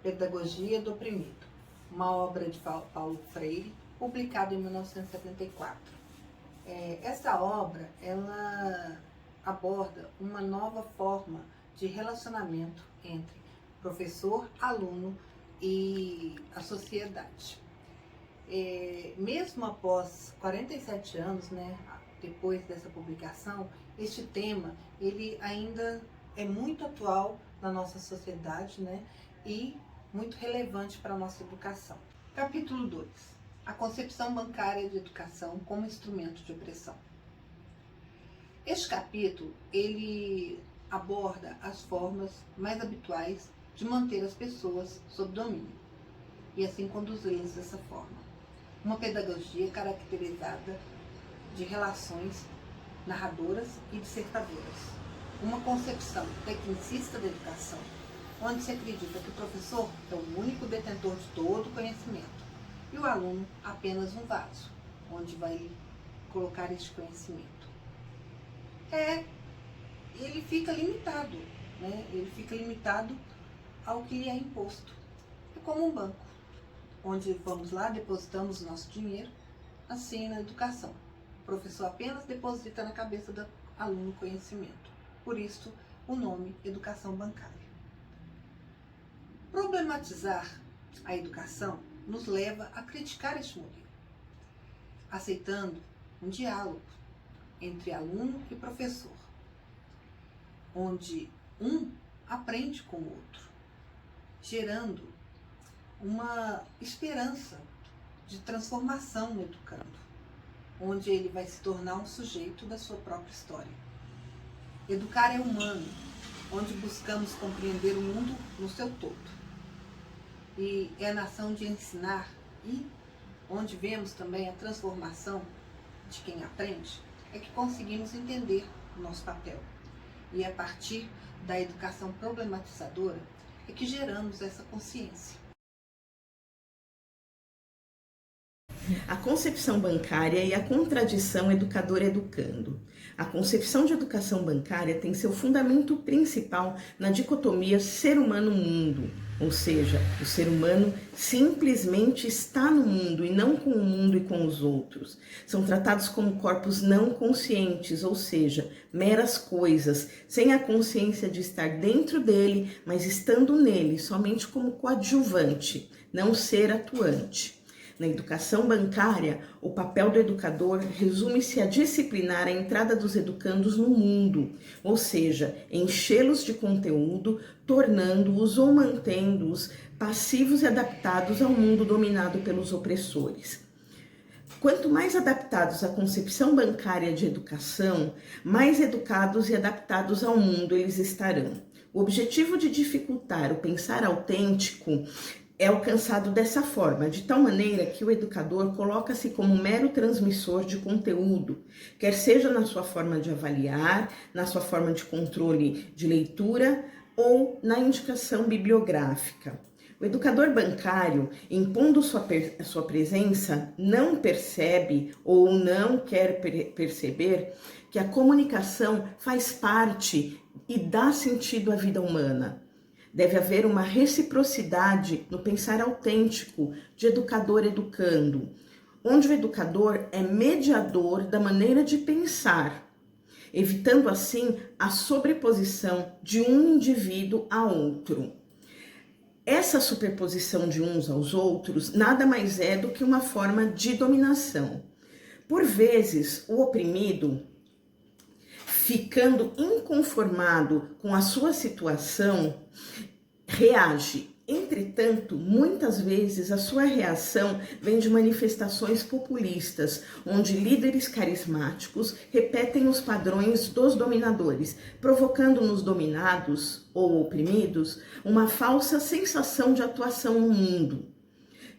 Pedagogia do Oprimido, uma obra de Paulo Freire, publicada em 1974. Essa obra, ela aborda uma nova forma de relacionamento entre professor, aluno e a sociedade. Mesmo após 47 anos, depois dessa publicação, este tema ele ainda é muito atual na nossa sociedade, e muito relevante para a nossa educação. Capítulo 2. A concepção bancária de educação como instrumento de opressão. Este capítulo, ele aborda as formas mais habituais de manter as pessoas sob domínio e assim conduzi-las dessa forma. Uma pedagogia caracterizada de relações narradoras e dissertadoras. Uma concepção tecnicista da educação, onde se acredita que o professor é o único detentor de todo o conhecimento e o aluno apenas um vaso, onde vai colocar este conhecimento. Ele fica limitado, ele fica limitado ao que lhe é imposto. É como um banco, onde vamos lá, depositamos nosso dinheiro, assim na educação. O professor apenas deposita na cabeça do aluno conhecimento. Por isso, o nome educação bancária. Problematizar a educação nos leva a criticar este modelo, aceitando um diálogo entre aluno e professor, onde um aprende com o outro, gerando uma esperança de transformação no educando, onde ele vai se tornar um sujeito da sua própria história. Educar é humano, onde buscamos compreender o mundo no seu todo. E é na ação de ensinar e onde vemos também a transformação de quem aprende, é que conseguimos entender o nosso papel. E a partir da educação problematizadora é que geramos essa consciência. A concepção bancária e a contradição educador-educando. A concepção de educação bancária tem seu fundamento principal na dicotomia ser humano-mundo, ou seja, o ser humano simplesmente está no mundo e não com o mundo e com os outros. São tratados como corpos não conscientes, ou seja, meras coisas, sem a consciência de estar dentro dele, mas estando nele somente como coadjuvante, não ser atuante. Na educação bancária, o papel do educador resume-se a disciplinar a entrada dos educandos no mundo, ou seja, enchê-los de conteúdo, tornando-os ou mantendo-os passivos e adaptados ao mundo dominado pelos opressores. Quanto mais adaptados à concepção bancária de educação, mais educados e adaptados ao mundo eles estarão. O objetivo de dificultar o pensar autêntico é alcançado dessa forma, de tal maneira que o educador coloca-se como mero transmissor de conteúdo, quer seja na sua forma de avaliar, na sua forma de controle de leitura ou na indicação bibliográfica. O educador bancário, impondo sua presença, não percebe ou não quer perceber que a comunicação faz parte e dá sentido à vida humana. Deve haver uma reciprocidade no pensar autêntico de educador-educando, onde o educador é mediador da maneira de pensar, evitando assim a sobreposição de um indivíduo a outro. Essa superposição de uns aos outros nada mais é do que uma forma de dominação. Por vezes, o oprimido, ficando inconformado com a sua situação, reage. Entretanto, muitas vezes a sua reação vem de manifestações populistas, onde líderes carismáticos repetem os padrões dos dominadores, provocando nos dominados ou oprimidos uma falsa sensação de atuação no mundo.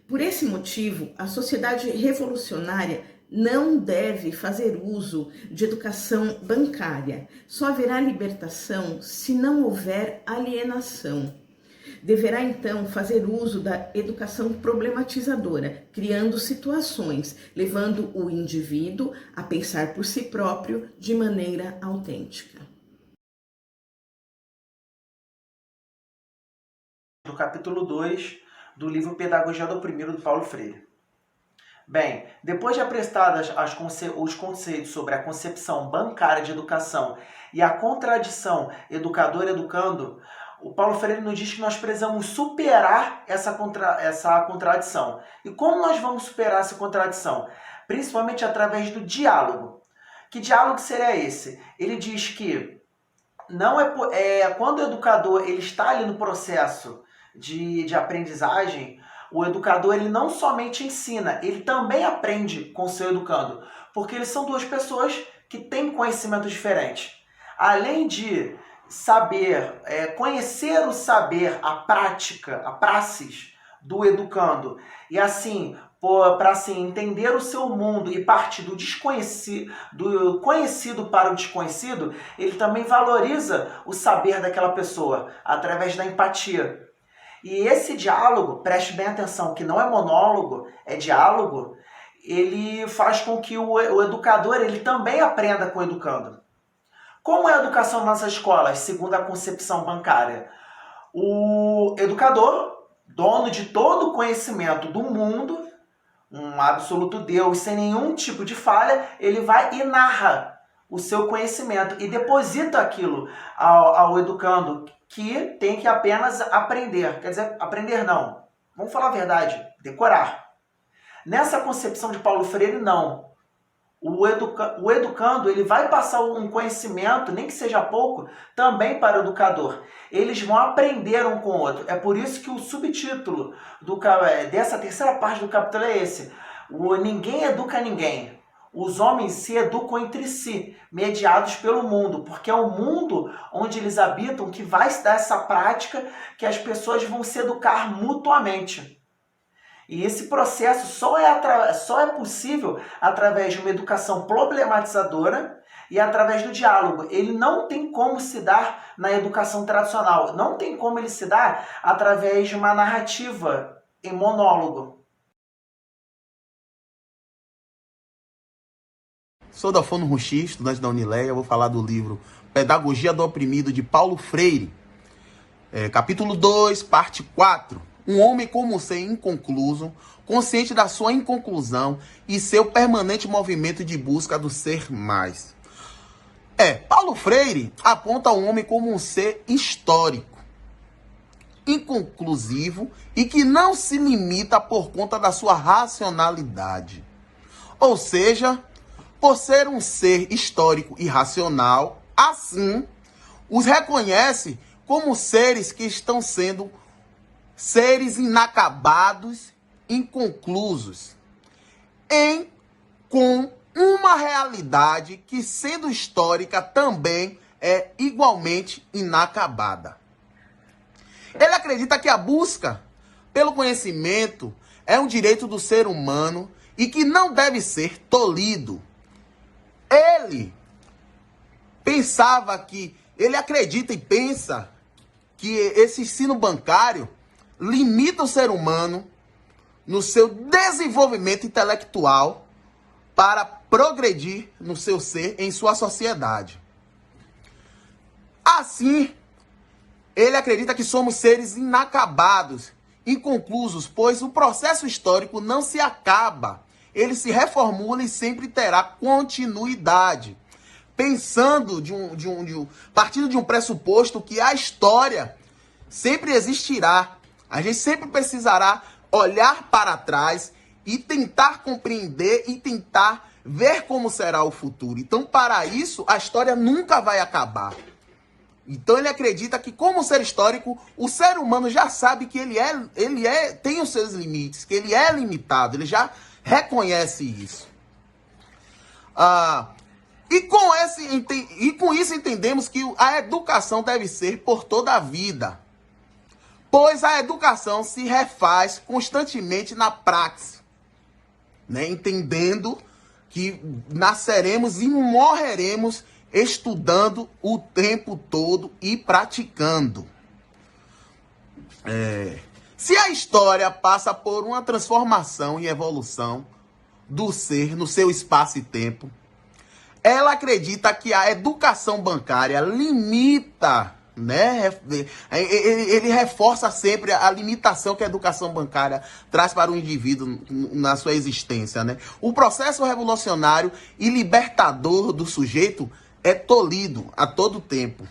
Por esse motivo, a sociedade revolucionária não deve fazer uso de educação bancária. Só haverá libertação se não houver alienação. Deverá então fazer uso da educação problematizadora, criando situações, levando o indivíduo a pensar por si próprio de maneira autêntica. do capítulo 2 do livro Pedagogia do Oprimido, do Paulo Freire. Bem, depois de aprestadas os conceitos sobre a concepção bancária de educação e a contradição educador-educando, o Paulo Freire nos diz que nós precisamos superar essa contradição. E como nós vamos superar essa contradição? Principalmente através do diálogo. Que diálogo seria esse? Ele diz que não quando o educador ele está ali no processo de aprendizagem, o educador ele não somente ensina, ele também aprende com o seu educando, porque eles são duas pessoas que têm conhecimentos diferentes. Além de saber, conhecer o saber, a prática, a praxis do educando, e assim, para assim, entender o seu mundo e partir do desconhecido, do conhecido para o desconhecido, ele também valoriza o saber daquela pessoa, através da empatia. E esse diálogo, preste bem atenção, que não é monólogo, é diálogo, ele faz com que o educador ele também aprenda com o educando. Como é a educação nas nossas escolas, segundo a concepção bancária? O educador, dono de todo o conhecimento do mundo, um absoluto Deus, sem nenhum tipo de falha, ele vai e narra o seu conhecimento e deposita aquilo ao educando, que tem que apenas aprender. Quer dizer, aprender não. Vamos falar a verdade, decorar. Nessa concepção de Paulo Freire, não. O educando ele vai passar um conhecimento, nem que seja pouco, também para o educador. Eles vão aprender um com o outro. É por isso que o subtítulo dessa terceira parte do capítulo é esse. Ninguém educa ninguém. Os homens se educam entre si, mediados pelo mundo, porque é o mundo onde eles habitam que vai se dar essa prática que as pessoas vão se educar mutuamente. E esse processo só é possível através de uma educação problematizadora e através do diálogo. Ele não tem como se dar na educação tradicional, não tem como ele se dar através de uma narrativa em monólogo. Sou da Fono Ruxi, estudante da Unileia. Vou falar do livro Pedagogia do Oprimido, de Paulo Freire. Capítulo 2, parte 4. Um homem como um ser inconcluso, consciente da sua inconclusão e seu permanente movimento de busca do ser mais. Paulo Freire aponta o homem como um ser histórico, inconclusivo e que não se limita por conta da sua racionalidade. Ou seja, por ser um ser histórico e racional, assim, os reconhece como seres que estão sendo seres inacabados, inconclusos, com uma realidade que, sendo histórica, também é igualmente inacabada. Ele acredita que a busca pelo conhecimento é um direito do ser humano e que não deve ser tolhido. Ele acredita e pensa que esse ensino bancário limita o ser humano no seu desenvolvimento intelectual para progredir no seu ser, em sua sociedade. Assim, ele acredita que somos seres inacabados, inconclusos, pois o processo histórico não se acaba. Ele se reformula e sempre terá continuidade. Partindo de um pressuposto que a história sempre existirá. A gente sempre precisará olhar para trás e tentar compreender e tentar ver como será o futuro. Então, para isso, a história nunca vai acabar. Então, ele acredita que, como ser histórico, o ser humano já sabe que ele tem os seus limites, que ele é limitado, ele já reconhece isso. E com isso entendemos que a educação deve ser por toda a vida, pois a educação se refaz constantemente na praxe, né? Entendendo que nasceremos e morreremos estudando o tempo todo e praticando. Se a história passa por uma transformação e evolução do ser no seu espaço e tempo, ela acredita que a educação bancária limita, né? Ele reforça sempre a limitação que a educação bancária traz para o indivíduo na sua existência, né? O processo revolucionário e libertador do sujeito é tolhido a todo tempo,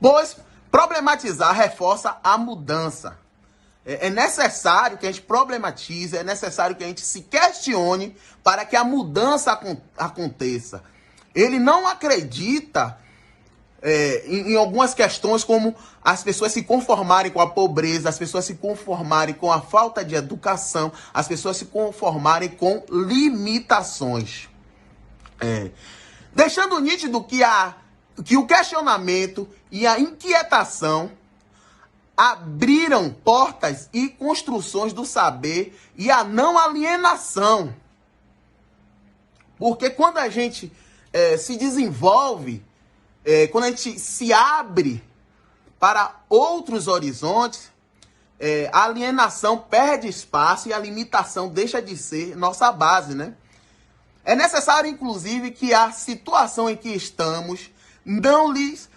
pois problematizar reforça a mudança. É necessário que a gente problematize, é necessário que a gente se questione para que a mudança aconteça. Ele não acredita em algumas questões como as pessoas se conformarem com a pobreza, as pessoas se conformarem com a falta de educação, as pessoas se conformarem com limitações. Deixando nítido que o questionamento e a inquietação abriram portas e construções do saber e a não alienação. Porque quando a gente se desenvolve, quando a gente se abre para outros horizontes, a alienação perde espaço e a limitação deixa de ser nossa base, né? É necessário, inclusive, que a situação em que estamos não lhes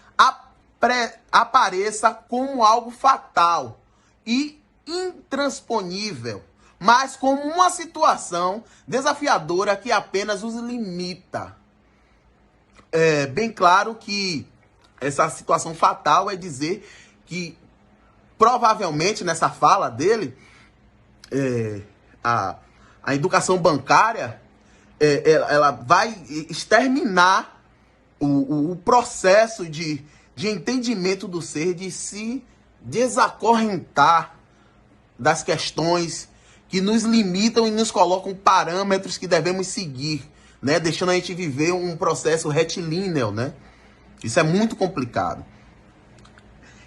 apareça como algo fatal e intransponível, mas como uma situação desafiadora que apenas os limita. É bem claro que essa situação fatal é dizer que, provavelmente, nessa fala dele, a educação bancária ela vai exterminar o processo de entendimento do ser, de se desacorrentar das questões que nos limitam e nos colocam parâmetros que devemos seguir, né? Deixando a gente viver um processo retilíneo, né? Isso é muito complicado.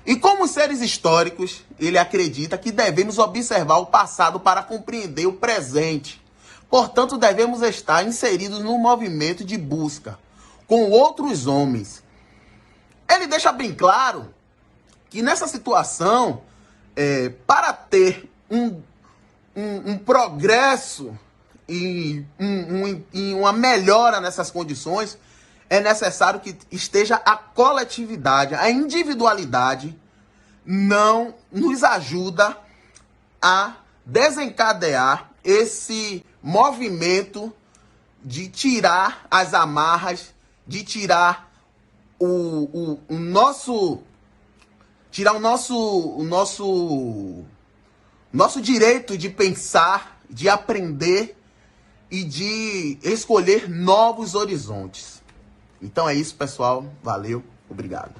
E como seres históricos, ele acredita que devemos observar o passado para compreender o presente. Portanto, devemos estar inseridos no movimento de busca com outros homens. Ele deixa bem claro que nessa situação, para ter um progresso e uma melhora nessas condições, é necessário que esteja a coletividade, a individualidade não nos ajuda a desencadear esse movimento de tirar as amarras, de tirar o nosso direito de pensar, de aprender e de escolher novos horizontes. Então é isso, pessoal. Valeu, obrigado.